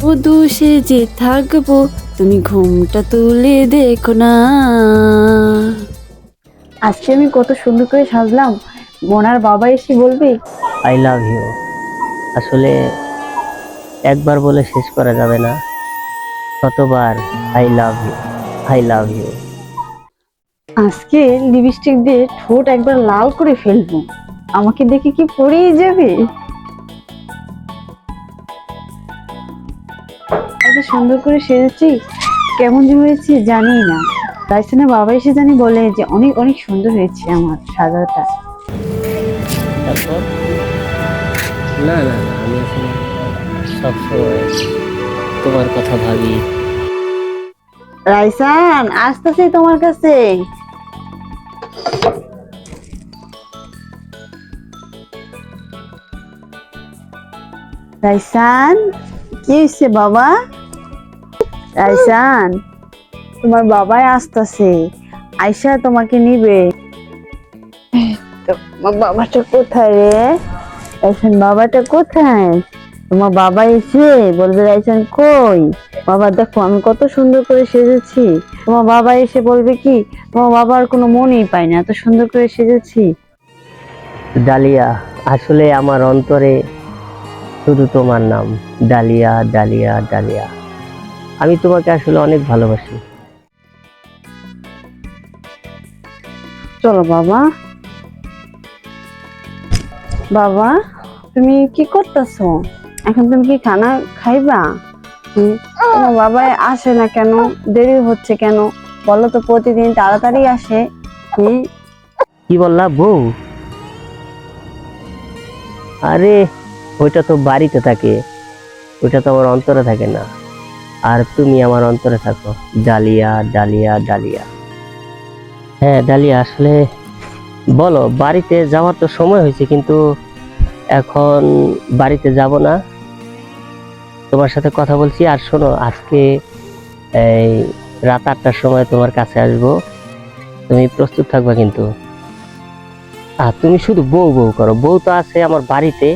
বধূ সেজে থাকবো, তুমি ঘুমটা তুলে দেখো না। আজকে আমি কত সুন্দর করে সাজলাম, মোনার বাবা এসে বলবে আই লাভ ইউ। আসলে একবার বলে শেষ করা যাবে না, কতবার I love you, I love you. আজকে লিপস্টিক দিয়ে ঠোঁট একবার লাল করে ফেলবো, আমাকে দেখে কি পড়েই যাবে। এত সুন্দর করে সেজেছি, কেমন যে হয়েছে জানি না। রাইসানের বাবা এসে জানি বলে যে অনেক অনেক সুন্দর হয়েছে আমার সাজাটা। তারপর না না না, আমি আসলে সবসময় তোমার কথা ভাবি। রাইসান আসতেছি তোমার কাছে। রাইসান, কি হয়েছে বাবা? রাইসান, তোমার বাবাই আসতেছে, আয়শা তোমাকে নিবে। তোমার বাবাটা কোথায় রে? রাইসান বাবাটা কোথায়? তোমার বাবা এসে বলবে রাইসান কই? বাবা দেখো আমি কত সুন্দর করে সেজেছি। তোমার বাবা এসে বলবে কি তোমার বাবার কোনো মনেই পায় না, এত সুন্দর করে সেজেছি। ডালিয়া, আসলে আমার অন্তরে শুধু তোমার নাম, ডালিয়া ডালিয়া ডালিয়া। আমি তোমাকে আসলে অনেক ভালোবাসি। চলো বাবা। বাবা তুমি কি করতেছো এখন? তুমি কি খানা খাইবা? তোমার বাবা আসে না কেন? দেরি হচ্ছে কেন বলো তো? প্রতিদিন তাড়াতাড়ি আসে। কি বললা বউ? আরে ওইটা তো বাড়িতে থাকে, ওইটা তো আমার অন্তরে থাকে না। আর তুমি আমার অন্তরে থাকো, ডালিয়া ডালিয়া ডালিয়া। হ্যাঁ ডালিয়া, আসলে বলো, বাড়িতে যাওয়ার তো সময় হয়েছে, কিন্তু এখন বাড়িতে যাব না, তোমার সাথে কথা বলছি। আর শোনো, আজকে এই রাত 8টার সময় তোমার কাছে আসবো, তুমি প্রস্তুত থাকবা কিন্তু। আর তুমি শুধু বউ বউ করো, বউ তো আছে আমার বাড়িতে,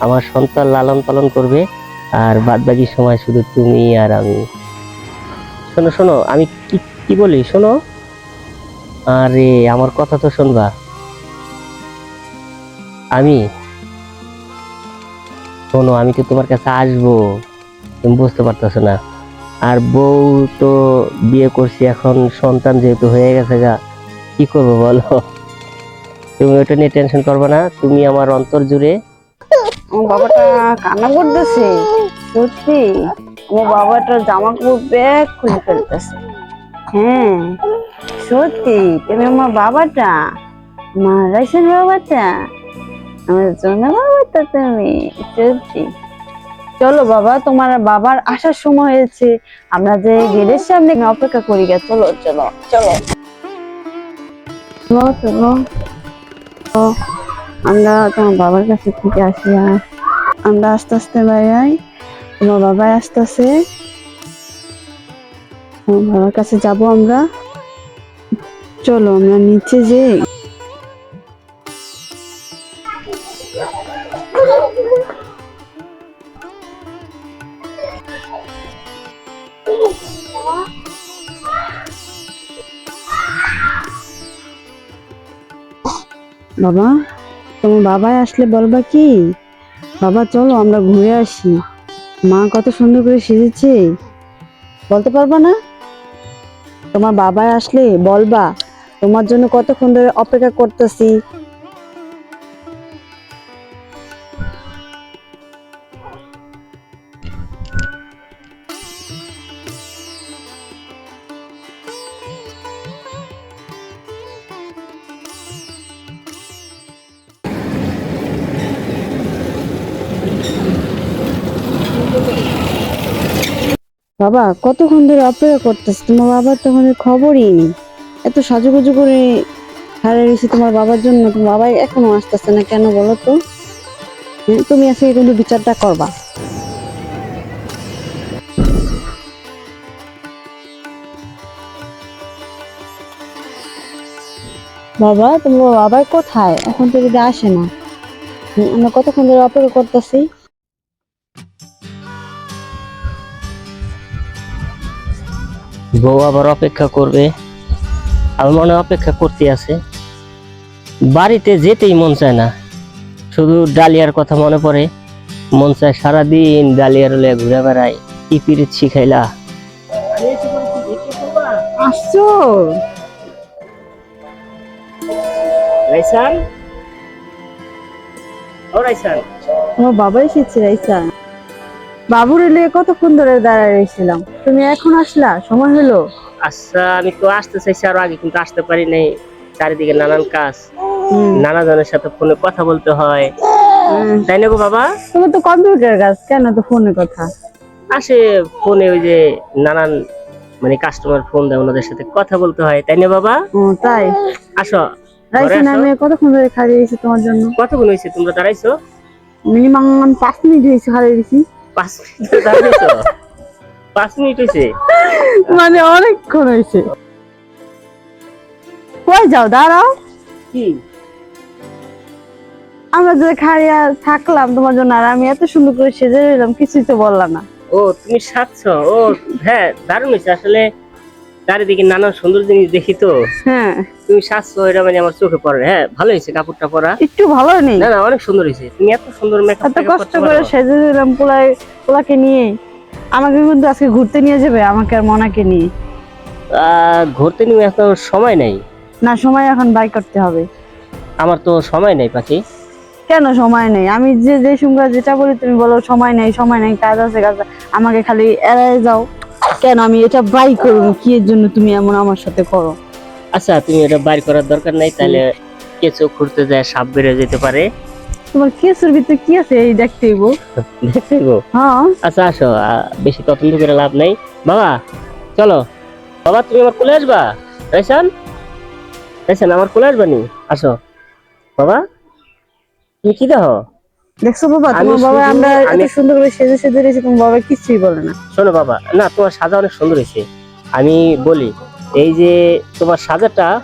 আমার সন্তান লালন পালন করবে, আর বাদ বাকি সময় শুধু তুমি আর আমি। শোনো শোনো, আমি কি কি বলি শোনো। আরে আমার কথা তো শুনবা। আমি শোনো, আমি তো তোমার কাছে আসবো, তুমি বুঝতে পারতেছো না। আর বউ তো বিয়ে করছি, এখন সন্তান যেহেতু হয়ে গেছে গা, কি করবো বলো? তুমি ওটা নিয়ে টেনশন করবে না, তুমি আমার অন্তর জুড়ে। আমার বাবাটা কান্না করতেছে সত্যি। আমার বাবাটা জামা কাপড় ব্যাগ খুলে ফেলতেছে। হ্যাঁ সত্যি, তুমি আমার বাবাটা, আমার রাইসেন বাবাটা, আমার জন্য বাবাটা তুমি। সত্যি চলো বাবা, তোমার বাবার আসার সময় হয়েছে, আমরা যে গেটের সামনে অপেক্ষা করি গে। চলো চলো চলো চলো চলো। তো আমরা তোমার বাবার কাছে থেকে আসি, আর আমরা আস্তে আস্তে বেড়াই। তোমার বাবাই আসতেছে, তোমার বাবার কাছে যাব আমরা। চলো আমরা নিচে যে। বাবা, তোমার বাবাই আসলে বলবা কি? বাবা চলো আমরা ঘুরে আসি, মা কত সুন্দর করে সেজেছে। বলতে পারবা না? তোমার বাবাই আসলে বলবা তোমার জন্য কতক্ষণ ধরে অপেক্ষা করতেছি। বাবা কতক্ষণ ধরে অপেক্ষা করতেছি, তোমার বাবার তো আমাদের খবরই নেই। এত সাজুগুজু করে হারিয়ে গেছি তোমার বাবার জন্য, তোমার বাবাই এখনো আসতেছে না কেন বলো তো? তুমি আজকে কিন্তু বিচারটা করবা। বাবা তোমার বাবাই কোথায়? এখন তো যদি আসে না, আমরা কতক্ষণ ধরে অপেক্ষা করতেছি। বউ আবার অপেক্ষা করবে, আমার মনে হয় অপেক্ষা করতে আছে। বাড়িতে যেতেই মন চায় না, শুধু ডালিয়ার কথা মনে পড়ে। মন চায় সারাদিন ডালিয়ার লয়ে ঘুরে বেড়াই। কি পিরিত শিখাইলা। আসছো? রাইসান, ও রাইসান, আমার বাবা এসেছে রাইসা। বাবুর এলে কতক্ষণ ধরে দাঁড়ায় রয়েছিলাম, তুমি এখন আসলা, সময় হলো? আচ্ছা আমি তো আসতে চাইছি আরো আগে, কিন্তু আসতে পারি নাই। চারিদিকে নানান কাজ, হুম। নানা জনের সাথে ফোনে কথা বলতে হয়, তাই না গো বাবা? তোমার তো কম্পিউটার কাজ, কেন তো ফোনে কথা? আসে ফোনে ওই যে নানান মানে কাস্টমার ফোন দেয়, ওনাদের সাথে কথা বলতে হয়, তাই না বাবা? ও তাই? আসো ঘরে রাইসা, আসো। আমি কতক্ষণ ধরে খাড়িয়ে রয়েছি তোমার জন্য? কতক্ষণ হয়েছে তোমরা দাঁড়াইছো? মিনিমাম 5 মিনিট হয়েছে খাড়িয়ে রয়েছি। 5 মিনিট ধরে দাঁড়াইছো? 5 মিনিট হয়েছে? মানে অনেকক্ষণ হয়েছে। কই যাও, দাঁড়াও। কি? আমরা যে খাড়িয়া থাকলাম তোমার জন্য, আর আমি এত সুন্দর করে সেজে রইলাম, কিছুই তো বললা না। ও তুমি সাজছো? ও হ্যাঁ, দারুণ হয়েছে আসলে। চারিদিকে নানান সুন্দর জিনিস দেখি তো। হ্যাঁ, তুমি সাজছো, এটা মানে আমার চোখে পড়ে। হ্যাঁ ভালো হয়েছে কাপড়টা পরা। একটু ভালো নেই? না না, অনেক সুন্দর হয়েছে। তুমি এত সুন্দর মেকআপ এত কষ্ট করে সেজে দিলাম পোলাকে নিয়ে। আমাকে কিন্তু আজকে ঘুরতে নিয়ে যাবে, আমাকে আর মনাকে নিয়ে। ঘুরতে নিয়ে এত সময় নেই। না, সময় এখন বাই করতে হবে। আমার তো সময় নেই পাখি। কেন সময় নেই? আমি যে সঙ্গে যেটা বলি তুমি বলো সময় নেই, সময় নেই, কাজ আছে কাজ আছে। আমাকে খালি এড়াই যাও কেন? আমি এটা বাই করবো কি এর জন্য তুমি এমন আমার সাথে করো? আচ্ছা তুমি এটা বাইর করার দরকার নাই, তাহলে কেঁচো খুঁড়তে যায় সাপ বেড়ে যেতে পারে। তোমার কেসের ভিতরে কি আছে এই দেখতে হইবো। দেখতে গো। হ্যাঁ, আচ্ছা আসো, বেশি তদন্ত করে লাভ নেই। বাবা চলো, বাবা তুমি আমার কোলে আসবা। রাইসান, রাইসান আমার কোলে আসবা নি? আসো বাবা। তুমি কি দেখো? দেখছো বাবা, আমি তোমার বাবা শুধু- আমরা এত আমি- সুন্দর করে সেজে সেজে রয়েছি, তোমার বাবা কিছুই বলে না। শোনো বাবা, না তোমার সাজা অনেক সুন্দর হয়েছে। আমি বলি, এই যে তোমার সাজাটা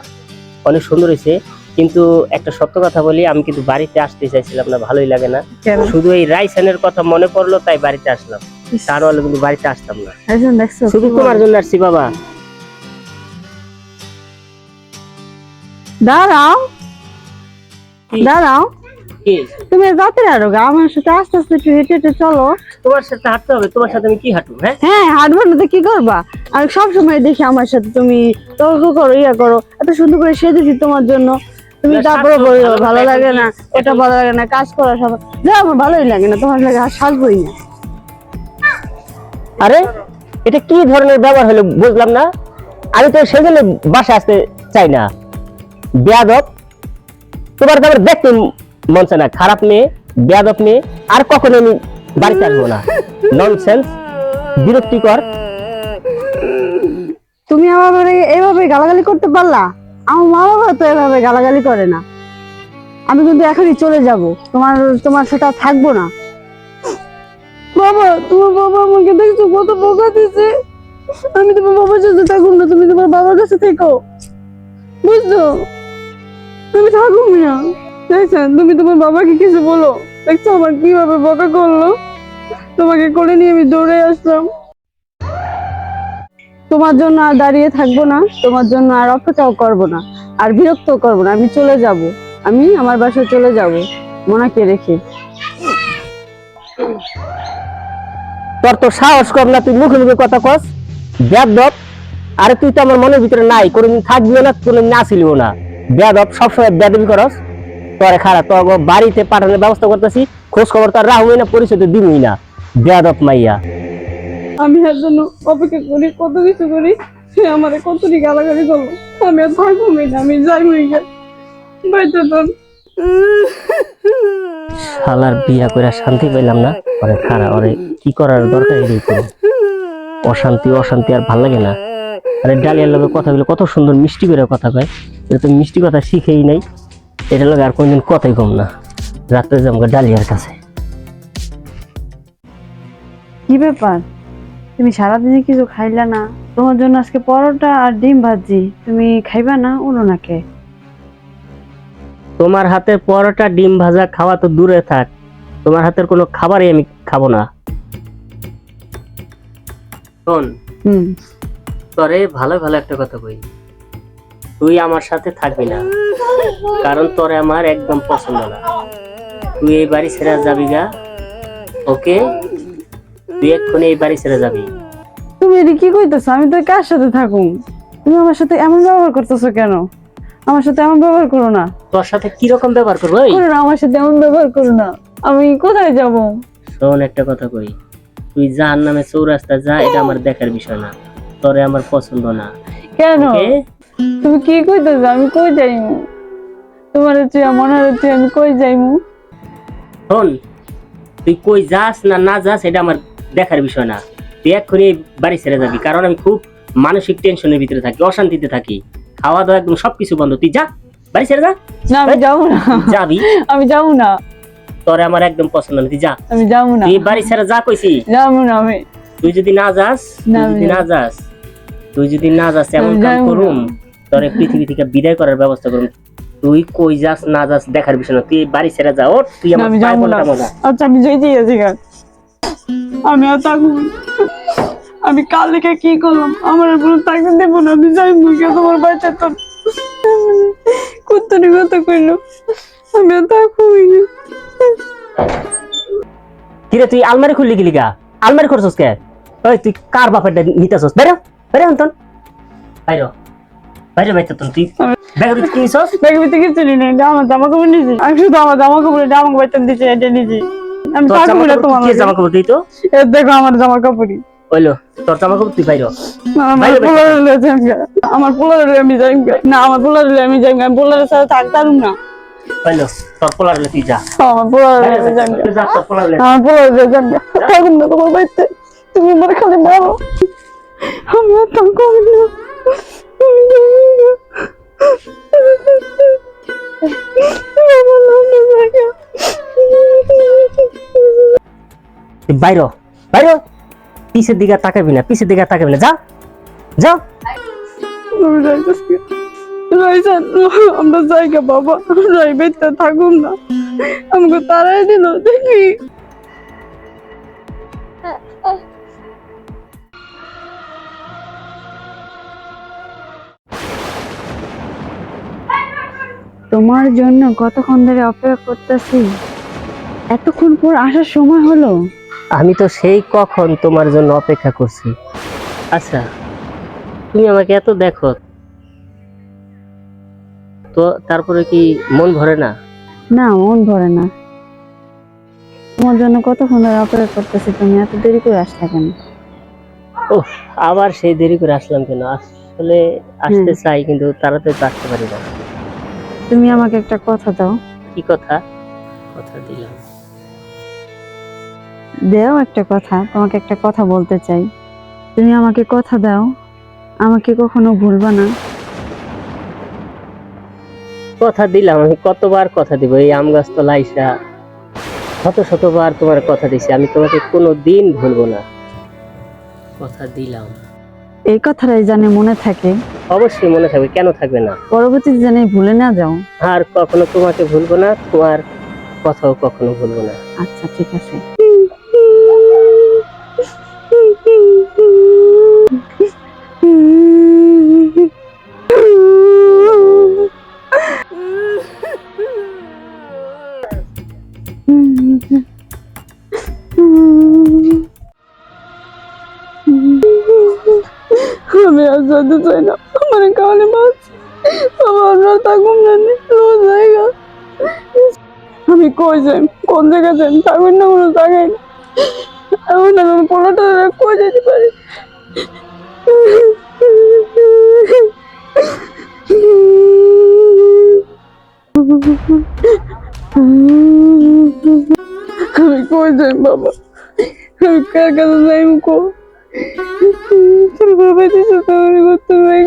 অনেক সুন্দর হয়েছে, কিন্তু একটা সত্য কথা বলি, আমি কিন্তু বাড়িতে আসতে চাইছিলাম না, ভালোই লাগে না। কেন? শুধু এই রাইসানের কথা মনে পড়লো তাই বাড়িতে আসলাম, তা নাহলে কিন্তু বাড়িতে আসতাম না। একজন দেখছো শুধু কি তোমার বলে? জন্য আসছি বাবা। দাঁড়াও, কি? দাঁড়াও। কি? তুমি যাতে আরো গা, আমার সাথে আস্তে আস্তে একটু হেঁটে হেঁটে চলো। তোমার সাথে হাঁটতে হবে? তোমার সাথে আমি কি হাঁটু? হ্যাঁ হ্যাঁ, হাঁটবো না তো কি করবা? আর সব সময় দেখি আমার সাথে তুমি তর্ক করো, ইয়া করো। এত সুন্দর করে সেজেছি তোমার জন্য, তুমি না, তারপরে সাজছো, বলো ভালো ভালো কথা, লাগে এখন না, কি- ওটা ভালো লাগে না, কাজ করা সব যা আমার ভালোই লাগে না, তোমার লাগে আর সাজবই না। আরে এটা কি ধরনের ব্যবহার হলো বুঝলাম না। আমি তো সেজন্য বাসা আসতে চাই না। বেয়াদব, তোমার তো আবার দেখতে মন চায় না। খারাপ মেয়ে, বেয়াদব মেয়ে, আর কখনো আমি বাড়িতে আসবো না। ননসেন্স, বিরক্তিকর। তুমি আমার এইভাবে গালাগালি করতে পারলা? আমার মা বাবা তো এভাবে গালাগালি করে না। আমি কিন্তু এখনই চলে যাব, তোমার তোমার সাথে আর থাকবো না। বাবা, তোমার বাবা আমাকে দেখছো কত বকা দিছে। আমি তোমার বাবার সাথে থাকুম না, তুমি তোমার বাবার কাছে থেকো, বুঝছো? তুমি থাকুম না। দেখছেন, তুমি তোমার বাবাকে কিছু বলো। দেখছো আমার কিভাবে বকা করলো। তোমাকে কোলে নিয়ে আমি দৌড়ে আসলাম। তোমার জন্য আর দাঁড়িয়ে থাকবো না, তোমার জন্য আর অপেক্ষাও করবো না, আর বিরক্ত করবো না। আমি চলে যাব, আমি আমার বাসায় চলে যাব মোনাকে রেখে। তোর তো সাহস কম না, তুই মুখে মুখে কথা কস। বেয়াদব, আরে তুই তো আমার মনের ভিতরে নাই, কোনোদিন থাকবিও না, কোনোদিন আসিলিও না। বেয়াদব, সবসময় বেয়াদবি করস। তোরে খারাপ, তোর বাড়িতে পাঠানোর ব্যবস্থা করতেছি, খোঁজ খবর তার রাহুই না, পরিচয় তো দিবই না। বেয়াদব মাইয়া। আমি এর জন্য অপেক্ষা করি, কত কিছু করি, সে আমার কতটি গালাগালি করলো। আমি আর থাকবোই না, আমি যাইবই না বাইতে তো। শালার বিয়া করে শান্তি পেলাম না। ওরে খারাপ, ওরে কি করার দরকার এটাই করো। অশান্তি অশান্তি আর ভাল লাগে না। আরে ডালিয়ার লগে কথা বলে কত সুন্দর মিষ্টি করে কথা কয়, এটা তো মিষ্টি কথা শিখেই নাই। এটার লগে আর কোনদিন কথাই কম না। রাত্রে যাবো ডালিয়ার কাছে। কি ব্যাপার, তুমি সারাদিনে কিছু খাইলা না? তোমার জন্য আজকে পরোটা আর ডিম ভাজি, তুমি খাইবা না? উনো নাকে। তোমার হাতের পরোটা ডিম ভাজা খাওয়া তো দূরে থাক, তোমার হাতের কোনো খাবারই আমি খাবো না। শোন, তোরে ভালো ভালো একটা কথা কই, তুই আমার সাথে থাকবি না, কারণ তোরে আমার একদম পছন্দ না। তুই এই বাড়ি ছেড়ে যাবি গা, ওকে? তুই এক্ষুনি এই বাড়ি ছেড়ে যাবি। তুমি এটা কি কইতেছো? আমি তো কার সাথে থাকুম? তুমি আমার সাথে এমন ব্যবহার করতেছো কেন? আমার সাথে এমন ব্যবহার করো না। তোর সাথে কিরকম ব্যবহার করবো? করো না, আমার সাথে এমন ব্যবহার করো না। আমি কোথায় যাব? শোন একটা কথা কই, তুই জাহান্নামে চৌরাস্তা যা, এটা আমার দেখার বিষয় না। তোরে আমার পছন্দ না। কেন? ওকে? তুমি কি কইতেছো? আমি কই যাইমু? তোমার হচ্ছে মনে হচ্ছে আমি কই যাইমু? শোন, তুই কই যাস না না যাস এটা আমার দেখার বিষয় না। তুই এক্ষুনি এই বাড়ি ছেড়ে যাবি, কারণ আমি খুব মানসিক টেনশনের ভিতরে থাকি, অশান্তিতে থাকি। খাওয়া দাওয়া একদম সবকিছু বন্ধ। তুই যা, বাড়ি ছেড়ে যা। না, আমি যাবো না। যাবি? আমি যাবো না। তোরে আমার একদম পছন্দ না, তুই যা। আমি যাবো না। তুই বাড়ি ছেড়ে যা কইছি। যাবো না আমি। তুই যদি না যাস, না, তুই যদি আমি না যাস, তুই যদি না যাস, এমন আমি কাম যাবো করুম না। তোরে পৃথিবী থেকে বিদায় করার ব্যবস্থা করুম। তুই কই যাস না যাস দেখার বিষয় না, তুই এই বাড়ি ছেড়ে যা। ওঠ, তুই না, আমার আমি পায়ে যাবো না। পড়তে মজা। আচ্ছা, আমি যেতেই আছি গা। আমি আর থাকবো না। আমি কাল থেকে কি করলাম? আমার আর কোনো থাকতে দেবো না। আমি যাই মুখে তোমার বাচ্চা তো কুত্তরি কথা কইলো। আমি আর থাকবো না। কিরে তুই আলমারি খুললি গেলি গা? আলমারি করছস কে? ওই তুই কার বাপেরটা নিতেছস? বেরো বেরো অন্তন, বাইরো বাইরে বাইতে তুই ব্যাগ কি নিছস? ব্যাগের ভিতরে কিছু নেই, এটা আমার জামা কাপড় নিজে। আমি শুধু আমার জামা কাপড়, এটা আমাকে বেতন দিচ্ছে, এটা নিজে। আমি তোর থাকবো না তোমার কি জামা কাপড়? তুই তো দেখো আমার জামা কাপড়ই। হইলো তোর জামা কাপড়, তুই বাইরো। আমার পোলারে লয়ে যাই গা। আমার পোলারে লয়ে আমি যাই গা। না, আমার পোলারে লয়ে আমি যাই গা। আমি পোলারের সাথে থাকতাম না। হইলো তোর পোলারে তুই যা। আমার পোলারে লয়ে আমি যাই গা। তুই যা, তোর পোলারে আমার পোলারে লয়ে যাই গা। থাকুন না তোমার বাড়িতে। তুমি আমার খালি মারো। আমি আর থাকবো না। আমি যাই গা। আমার লন্ডন জায়গা। তুই বাইরো বাইরো, পিছের দিকে তাকাবি না, পিছের দিকে তাকাবি না, যা যাও। আমি যাইতেছি। রাইসান, আমরা জায়গা বাবা, রাই বেতে থাকুন না। আমাকে তারাই দিল দেখি। তোমার জন্য কতক্ষণ ধরে অপেক্ষা করতেছি। এতক্ষণ পর আসার সময় হলো। আমি তো সেই কখন তোমার জন্য অপেক্ষা করছি। আচ্ছা, তুমি আমাকে এত দেখো তো তারপরে কি মন ভরে না? না, মন ভরে না। তোমার জন্য কতক্ষণ ধরে অপেক্ষা করতেছি, তুমি এত দেরি করে আসলে কেন? ও, আবার সেই দেরি করে আসলাম কেন? আসলে আসতে চাই কিন্তু তাড়াতাড়ি তো আসতে পারি না। তুমি আমাকে একটা কথা দাও। কি কথা? কথা দিলাম। দাও একটা কথা, তোমাকে একটা কথা বলতে চাই। তুমি আমাকে কথা দাও, আমাকে কখনো ভুলবা না। কথা দিলাম, আমি কতবার কথা দিব? এই আম গাছ তো লাইসা শত শতবার তোমার কথা দিছি, আমি তোমাকে কোনো দিন ভুলবো না। কথা দিলাম। এই কথাটাই জানে মনে থাকে, অবশ্যই মনে থাকবে, কেন থাকবে না? পরবর্তীতে জানে ভুলে না যাও। আর কখনো তোমাকে ভুলবো না, তোমার কথাও কখনো ভুলবো না। আচ্ছা, ঠিক আছে। আমি আর যেতে চাই না। আমার কানে মাছ, আমার থাকুন জানি জায়গা। আমি কই যাই, কোন জায়গায় যাই? থাকুন না কোনো জায়গায় না। এমন আমি পোলাটা কই যেতে পারি? আমি কই যাই বাবা? আমি কার কাছে যাই কো? তোর বাবা দিছে তো আমি করতে পারি।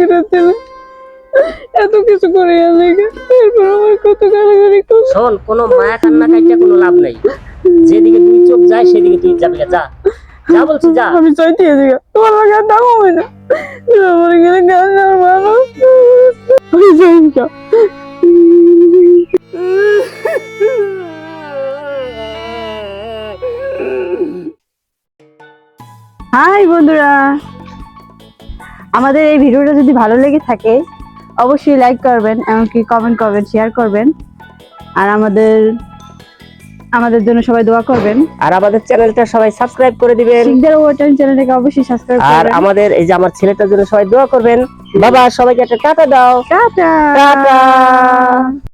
এত কিছু করে লেগে এরপর আমার কত গালাগালি করলো। শোন, কোনো মায়া কান্না কাইটা কোনো লাভ নাই। যেদিকে তুই চোখ যায় সেদিকে তুই যাবি না, যা যা বলছি যা। আমি চাইতে আছি তোমার লাগে দাও হবে না। আমার গেলে গাল না মানো। আমি যাই না। হাই বন্ধুরা, আমাদের এই ভিডিওটা যদি ভালো লেগে থাকে অবশ্যই লাইক করবেন, এমনকি কমেন্ট করবেন, শেয়ার করবেন, আর আমাদের জন্য সবাই দোয়া করবেন। আর আমাদের চ্যানেলটা সবাই সাবস্ক্রাইব করে দিবেন। শিকদার ওভারটাইম চ্যানেলটাকে অবশ্যই সাবস্ক্রাইব আর করবেন। আমাদের এই যে আমার ছেলেটার জন্য সবাই দোয়া করবেন। বাবা সবাইকে একটা টাটা দাও। টাটা। টাটা।